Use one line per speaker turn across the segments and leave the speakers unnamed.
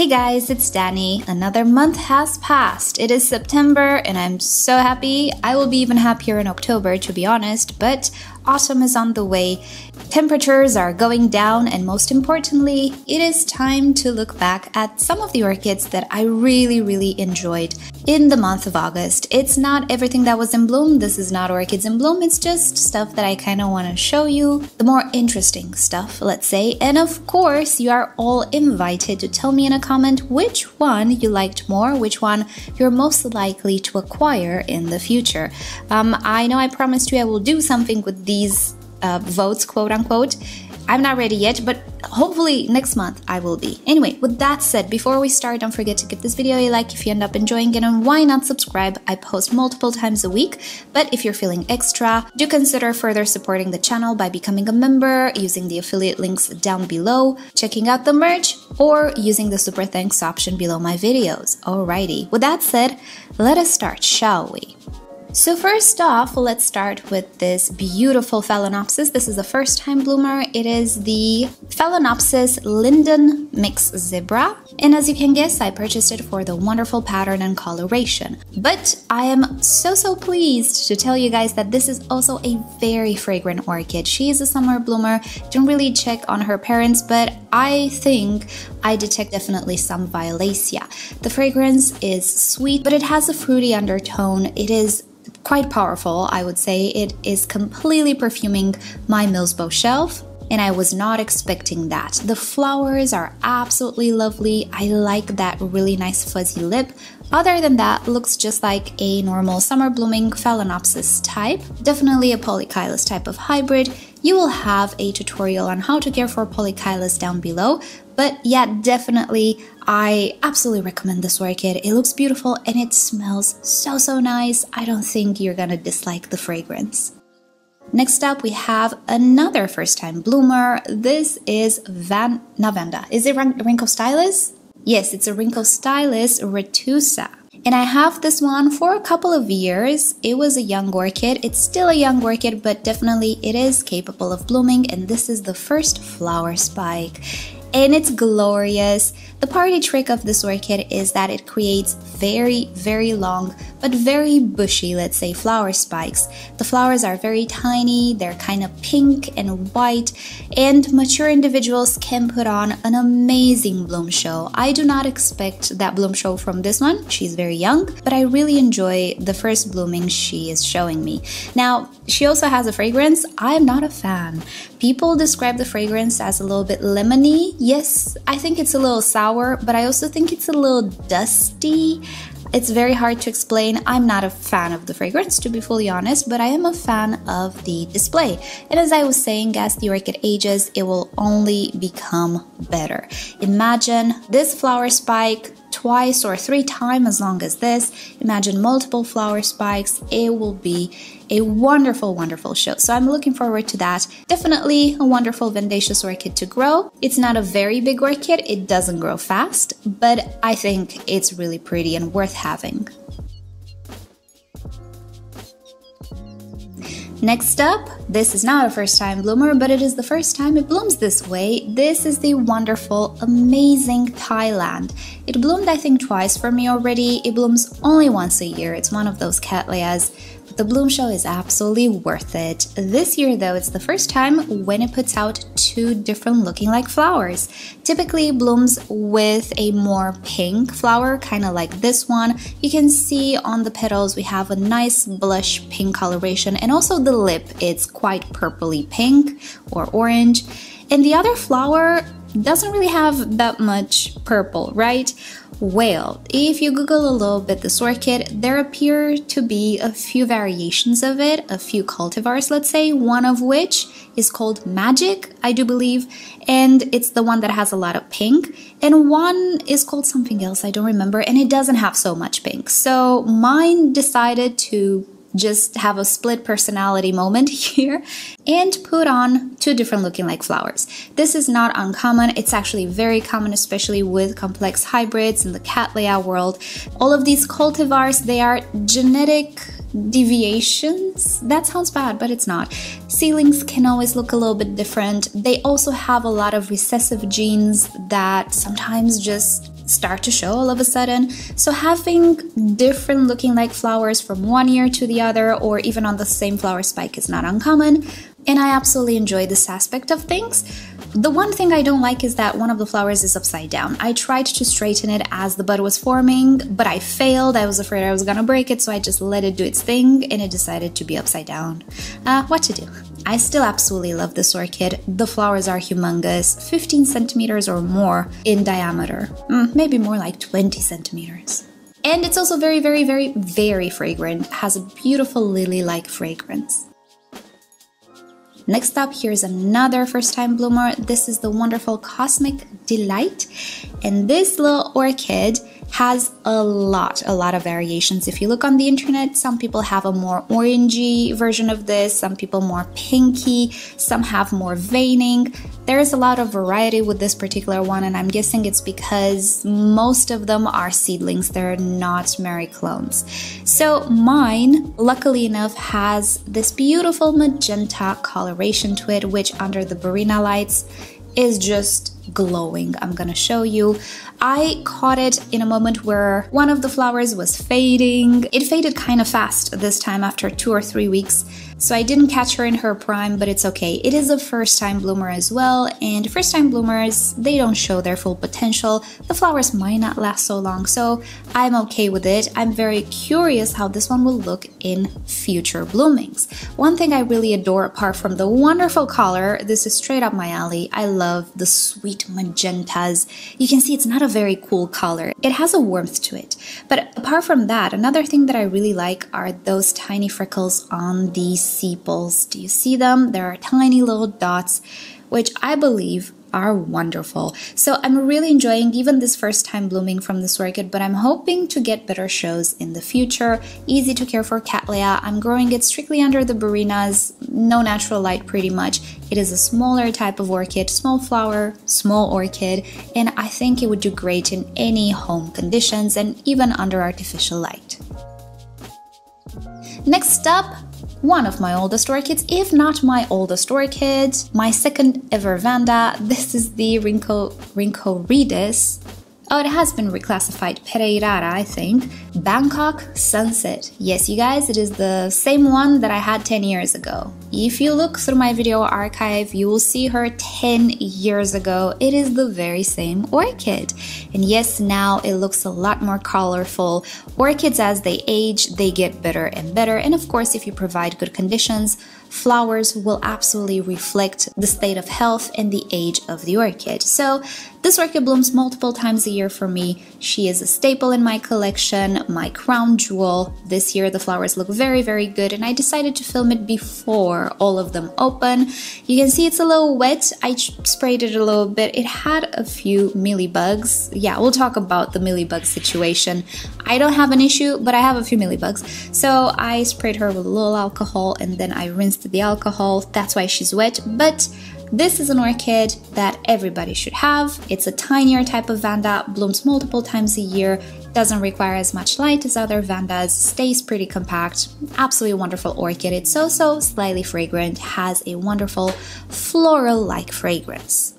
Hey guys, it's Danny. Another month has passed. It is September and I'm so happy. I will be even happier in October, to be honest, but autumn is on the way. Temperatures are going down and most importantly, it is time to look back at some of the orchids that I really enjoyed in the month of August. It's not everything that was in bloom. This is not orchids in bloom. It's just stuff that I kind of want to show you. The more interesting stuff, let's say. And of course, you are all invited to tell me in a comment which one you liked more, which one you're most likely to acquire in the future. I know I promised you I will do something with these votes, quote unquote. I'm not ready yet, but hopefully next month I will be. Anyway, with that said, before we start, don't forget to give this video a like if you end up enjoying it, and why not subscribe? I post multiple times a week, but if you're feeling extra, do consider further supporting the channel by becoming a member, using the affiliate links down below, checking out the merch, or using the super thanks option below my videos. Alrighty, with that said, let us start, shall we? So first off, let's start with this beautiful Phalaenopsis. This is a first-time bloomer. It is the Phalaenopsis Lyndon Mix Zebra. And as you can guess, I purchased it for the wonderful pattern and coloration. But I am so pleased to tell you guys that this is also a very fragrant orchid. She is a summer bloomer. Don't really check on her parents, but I think I detect definitely some violacea. The fragrance is sweet, but it has a fruity undertone. It is quite powerful, I would say. It is completely perfuming my Millsbow shelf, and I was not expecting that. The flowers are absolutely lovely. I like that really nice fuzzy lip. Other than that, looks just like a normal summer blooming Phalaenopsis type. Definitely a Polychilus type of hybrid. You will have a tutorial on how to care for Polychilus down below, but yeah, definitely I absolutely recommend this orchid. It looks beautiful and it smells so nice. I don't think you're gonna dislike the fragrance. Next up, we have another first-time bloomer. This is Vanda. Is it Rhynchostylis? Yes, it's a Rhynchostylis retusa. And I have this one for a couple of years. It was a young orchid. It's still a young orchid, but definitely it is capable of blooming. And this is the first flower spike. And it's glorious. The party trick of this orchid is that it creates very long but very bushy, let's say, flower spikes. The flowers are very tiny, they're kind of pink and white, and mature individuals can put on an amazing bloom show. I do not expect that bloom show from this one. She's very young, but I really enjoy the first blooming she is showing me. Now, she also has a fragrance. I'm not a fan. People describe the fragrance as a little bit lemony. Yes, I think it's a little sour, but I also think it's a little dusty. It's very hard to explain. I'm not a fan of the fragrance, to be fully honest, but I am a fan of the display. And as I was saying, as the orchid ages, it will only become better. Imagine this flower spike twice or 3 times as long as this. Imagine multiple flower spikes. It will be a wonderful show. So I'm looking forward to that. Definitely a wonderful Vendaceous orchid to grow. It's not a very big orchid. It doesn't grow fast, but I think it's really pretty and worth having. Next up, this is not a first-time bloomer, but it is the first time it blooms this way. This is the wonderful, amazing Thailand. It bloomed, I think, twice for me already. It blooms only once a year. It's one of those Cattleyas. But the bloom show is absolutely worth it. This year, though, it's the first time when it puts out 2 different looking like flowers. Typically, it blooms with a more pink flower, kind of like this one. You can see on the petals we have a nice blush pink coloration, and also the lip, it's quite purpley pink or orange. And the other flower doesn't really have that much purple, right? Well, if you Google a little bit this orchid, there appear to be a few variations of it, a few cultivars, let's say, one of which is called Magic, I do believe, and it's the one that has a lot of pink, and one is called something else, I don't remember, and it doesn't have so much pink. So mine decided to just have a split personality moment here and put on 2 different looking like flowers. This is not uncommon. It's actually very common, especially with complex hybrids in the Cattleya world. All of these cultivars, they are genetic deviations. That sounds bad, but it's not. Seedlings can always look a little bit different. They also have a lot of recessive genes that sometimes just start to show all of a sudden. So having different looking like flowers from one year to the other, or even on the same flower spike, is not uncommon. And I absolutely enjoy this aspect of things. The one thing I don't like is that one of the flowers is upside down. I tried to straighten it as the bud was forming, but I failed. I was afraid I was gonna break it, so I just let it do its thing, and it decided to be upside down. What to do? I still absolutely love this orchid. The flowers are humongous, 15 centimeters or more in diameter. Maybe more like 20 centimeters. And it's also very, very, very, very fragrant. It has a beautiful lily-like fragrance. Next up, here's another first-time bloomer. This is the wonderful Cosmic Delite, and this little orchid has a lot of variations. If you look on the internet, some people have a more orangey version of this, some people more pinky, some have more veining. There is a lot of variety with this particular one, and I'm guessing it's because most of them are seedlings, they're not Mary clones. So mine, luckily enough, has this beautiful magenta coloration to it, which under the Barina lights is just glowing. I'm gonna show you. I caught it in a moment where one of the flowers was fading. It faded kind of fast this time after 2 or 3 weeks, so I didn't catch her in her prime, but it's okay. It is a first-time bloomer as well, and first-time bloomers, they don't show their full potential. The flowers might not last so long, so I'm okay with it. I'm very curious how this one will look in future bloomings. One thing I really adore, apart from the wonderful color, this is straight up my alley. I love the sweet magentas. You can see it's not a very cool color. It has a warmth to it. But apart from that, another thing that I really like are those tiny freckles on the sepals. Do you see them? There are tiny little dots, which I believe are wonderful. So I'm really enjoying even this first time blooming from this orchid, but I'm hoping to get better shows in the future. Easy to care for Cattleya. I'm growing it strictly under the Barinas, no natural light pretty much. It is a smaller type of orchid, small flower, small orchid, and I think it would do great in any home conditions and even under artificial light. Next up, one of my oldest orchids, if not my oldest orchid, my second ever Vanda. This is the Rhynchorydes. Oh, it has been reclassified, Perreiraara, I think. Bangkok Sunset. Yes, you guys, it is the same one that I had 10 years ago. If you look through my video archive, you will see her 10 years ago. It is the very same orchid. And yes, now it looks a lot more colorful. Orchids, as they age, they get better and better. And of course, if you provide good conditions, flowers will absolutely reflect the state of health and the age of the orchid. So this orchid blooms multiple times a year for me. She is a staple in my collection, my crown jewel. This year the flowers look very, very good, and I decided to film it before all of them open. You can see it's a little wet. I sprayed it a little bit. It had a few mealybugs. Yeah, we'll talk about the mealybug situation. I don't have an issue, but I have a few mealybugs. So I sprayed her with a little alcohol, and then I rinsed the alcohol. That's why she's wet. But this is an orchid that everybody should have. It's a tinier type of Vanda, blooms multiple times a year, doesn't require as much light as other Vandas, stays pretty compact, absolutely wonderful orchid. It's also slightly fragrant, has a wonderful floral-like fragrance.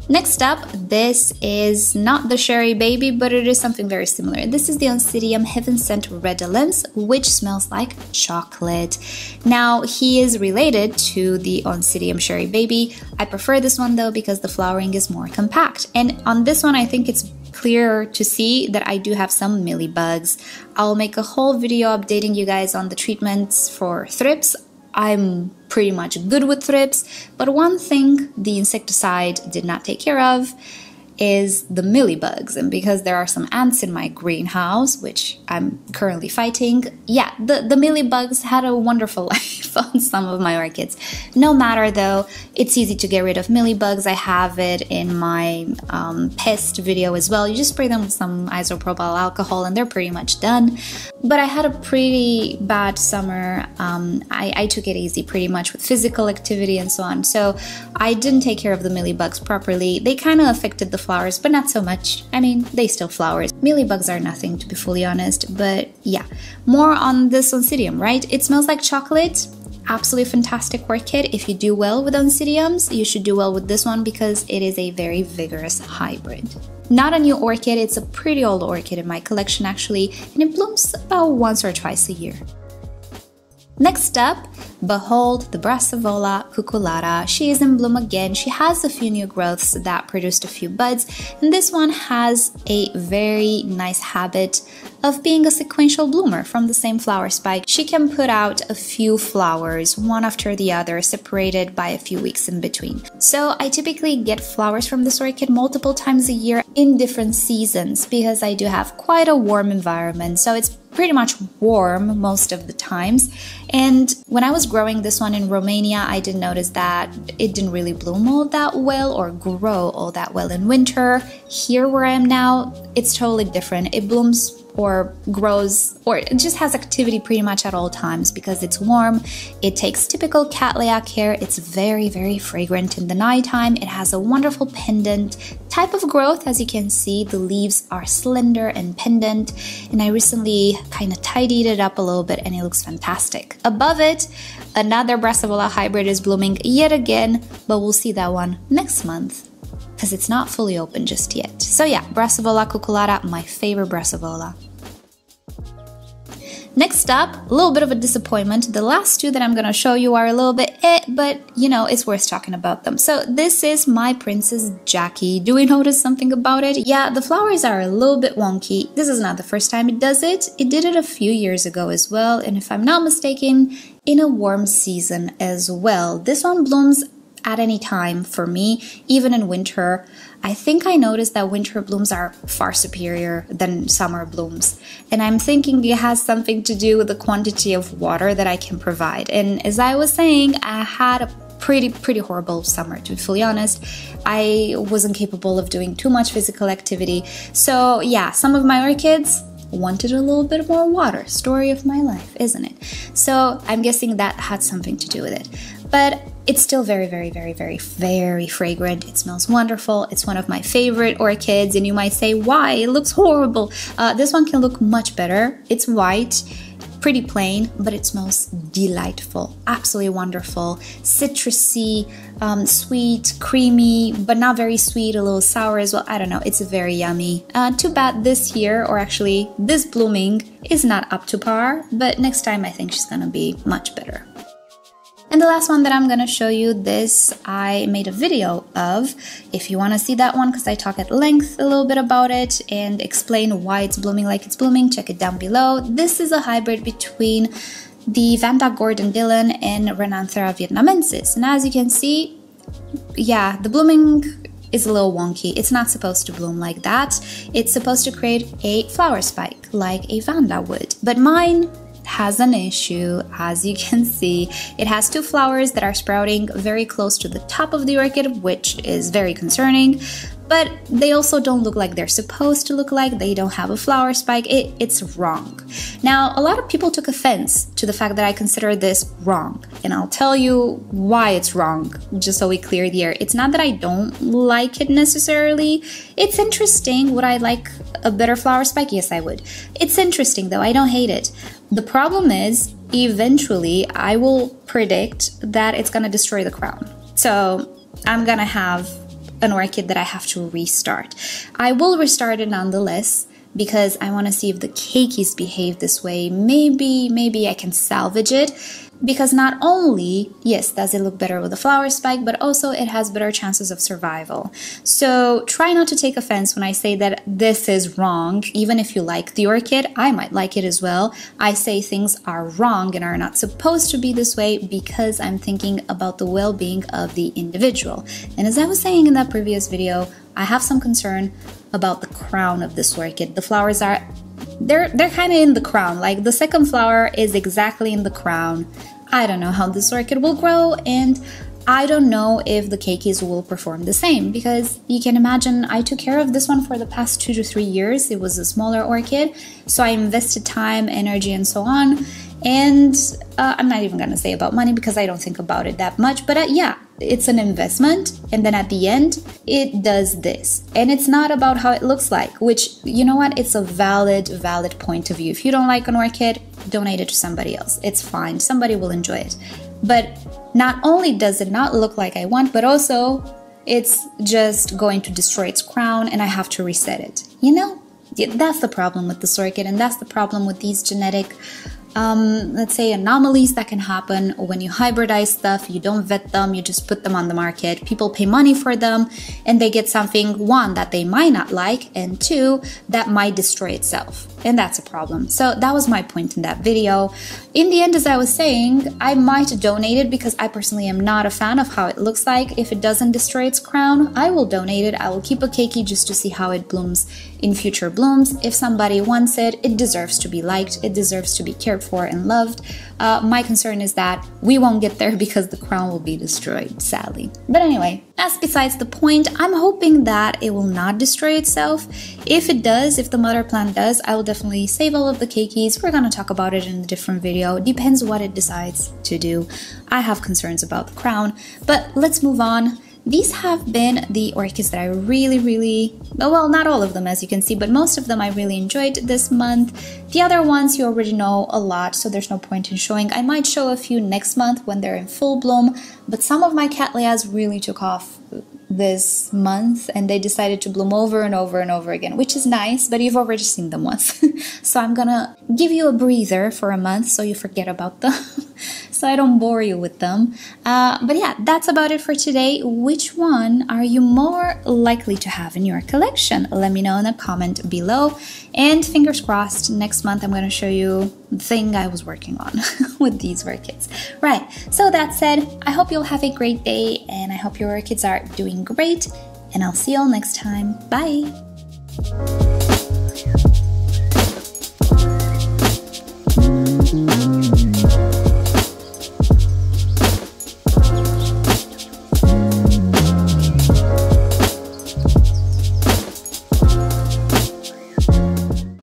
Next up, this is not the Sherry Baby, but it is something very similar. This is the Oncidium Heaven Sent Redolence, which smells like chocolate. Now, he is related to the Oncidium Sherry Baby. I prefer this one though because the flowering is more compact. And on this one, I think it's clear to see that I do have some mealybugs. I'll make a whole video updating you guys on the treatments for thrips. I'm pretty much good with thrips, but one thing the insecticide did not take care of is the mealybugs, and because there are some ants in my greenhouse, which I'm currently fighting, yeah, the mealybugs had a wonderful life on some of my orchids. No matter though, it's easy to get rid of mealybugs. I have it in my pest video as well. You just spray them with some isopropyl alcohol and they're pretty much done. But I had a pretty bad summer. I took it easy pretty much with physical activity and so on, so I didn't take care of the mealybugs properly. They kind of affected the flowers, but not so much. I mean, they still flowers. Mealybugs are nothing, to be fully honest, but yeah. More on this Oncidium, right? It smells like chocolate. absolutely fantastic orchid. If you do well with Oncidiums, you should do well with this one because it is a very vigorous hybrid. Not a new orchid, it's a pretty old orchid in my collection actually, and it blooms about once or twice a year. Next up, behold the Brassavola cucullata. She is in bloom again. She has a few new growths that produced a few buds, and this one has a very nice habit of being a sequential bloomer from the same flower spike. She can put out a few flowers, one after the other, separated by a few weeks in between. So I typically get flowers from this orchid multiple times a year in different seasons because I do have quite a warm environment, so it's pretty much warm most of the times. And when I was growing this one in Romania, I did notice that it didn't really bloom all that well or grow all that well in winter. Here where I am now, it's totally different. It blooms or grows, or it just has activity pretty much at all times because it's warm. It takes typical Cattleya care. It's very, very fragrant in the nighttime. It has a wonderful pendant type of growth. As you can see, the leaves are slender and pendant, and I recently kind of tidied it up a little bit and it looks fantastic. Above it, another Brassavola hybrid is blooming yet again, but we'll see that one next month because it's not fully open just yet. So yeah, Brassavola cucullata, my favorite Brassavola. Next up, a little bit of a disappointment. The last two that I'm gonna show you are a little bit but you know, it's worth talking about them. So this is my Princess Jacky. Do we notice something about it? Yeah, the flowers are a little bit wonky. This is not the first time it does it. It did it a few years ago as well, and if I'm not mistaken, in a warm season as well. This one blooms at any time for me, even in winter. I think I noticed that winter blooms are far superior than summer blooms, and I'm thinking it has something to do with the quantity of water that I can provide. And as I was saying, I had a pretty horrible summer, to be fully honest. I wasn't capable of doing too much physical activity, so yeah, some of my orchids wanted a little bit more water. Story of my life, isn't it? So I'm guessing that had something to do with it. But it's still very fragrant. It smells wonderful. It's one of my favorite orchids, and you might say, why? It looks horrible. This one can look much better. It's white, pretty plain, but it smells delightful. Absolutely wonderful. Citrusy, sweet, creamy, but not very sweet, a little sour as well. I don't know, it's very yummy. Too bad this year, or actually this blooming, is not up to par, but next time I think she's gonna be much better. And the last one that I'm gonna show you, this I made a video of. If you wanna see that one, because I talk at length a little bit about it and explain why it's blooming like it's blooming, check it down below. This is a hybrid between the Vanda Dillon and Renanthera vietnamensis. And as you can see, yeah, the blooming is a little wonky. It's not supposed to bloom like that. It's supposed to create a flower spike like a Vanda would. But mine has an issue. As you can see, it has two flowers that are sprouting very close to the top of the orchid, which is very concerning, but they also don't look like they're supposed to look like. They don't have a flower spike. It's wrong. Now, a lot of people took offense to the fact that I consider this wrong, and I'll tell you why it's wrong, just so we clear the air. It's not that I don't like it necessarily. It's interesting. Would I like a better flower spike? Yes, I would. It's interesting though. I don't hate it. The problem is, eventually, I will predict that it's gonna destroy the crown. So I'm gonna have an orchid that I have to restart. I will restart it nonetheless because I want to see if the keikis behave this way. Maybe I can salvage it, because not only, yes, does it look better with a flower spike, but also it has better chances of survival. So try not to take offense when I say that this is wrong. Even if you like the orchid, I might like it as well. I say things are wrong and are not supposed to be this way because I'm thinking about the well-being of the individual. And as I was saying in that previous video, I have some concern about the crown of this orchid. The flowers are, they're kind of in the crown, like the second flower is exactly in the crown. I don't know how this orchid will grow, and I don't know if the keikis will perform the same, because you can imagine I took care of this one for the past 2 to 3 years. It was a smaller orchid, so I invested time, energy, and so on. And I'm not even gonna say about money because I don't think about it that much, but yeah, it's an investment, and then at the end it does this, and it's not about how it looks like, which, you know what, it's a valid point of view. If you don't like an orchid, donate it to somebody else. It's fine. Somebody will enjoy it. But not only does it not look like I want, but also it's just going to destroy its crown and I have to reset it. You know, that's the problem with this orchid, and that's the problem with these genetic let's say anomalies that can happen when you hybridize stuff. You don't vet them, you just put them on the market. People pay money for them and they get something, one, that they might not like, and two, that might destroy itself. And that's a problem. So that was my point in that video. In the end, as I was saying, I might donate it because I personally am not a fan of how it looks like. If it doesn't destroy its crown, I will donate it. I will keep a keiki just to see how it blooms in future blooms. If somebody wants it, it deserves to be liked. It deserves to be cared for and loved. My concern is that we won't get there because the crown will be destroyed, sadly. But anyway, that's besides the point. I'm hoping that it will not destroy itself. If it does, if the mother plant does, I will definitely save all of the keikis. We're gonna talk about it in a different video. Depends what it decides to do. I have concerns about the crown, but let's move on. These have been the orchids that I really, well, not all of them as you can see, but most of them I really enjoyed this month. The other ones you already know a lot, so there's no point in showing. I might show a few next month when they're in full bloom, but some of my Cattleyas really took off this month and they decided to bloom over and over and over again, which is nice, but you've already seen them once. So I'm gonna give you a breather for a month so you forget about them. So I don't bore you with them. But yeah, that's about it for today. Which one are you more likely to have in your collection? Let me know in the comment below. And fingers crossed, next month I'm going to show you the thing I was working on with these orchids. Right, so that said, I hope you'll have a great day and I hope your orchids are doing great. And I'll see you all next time. Bye!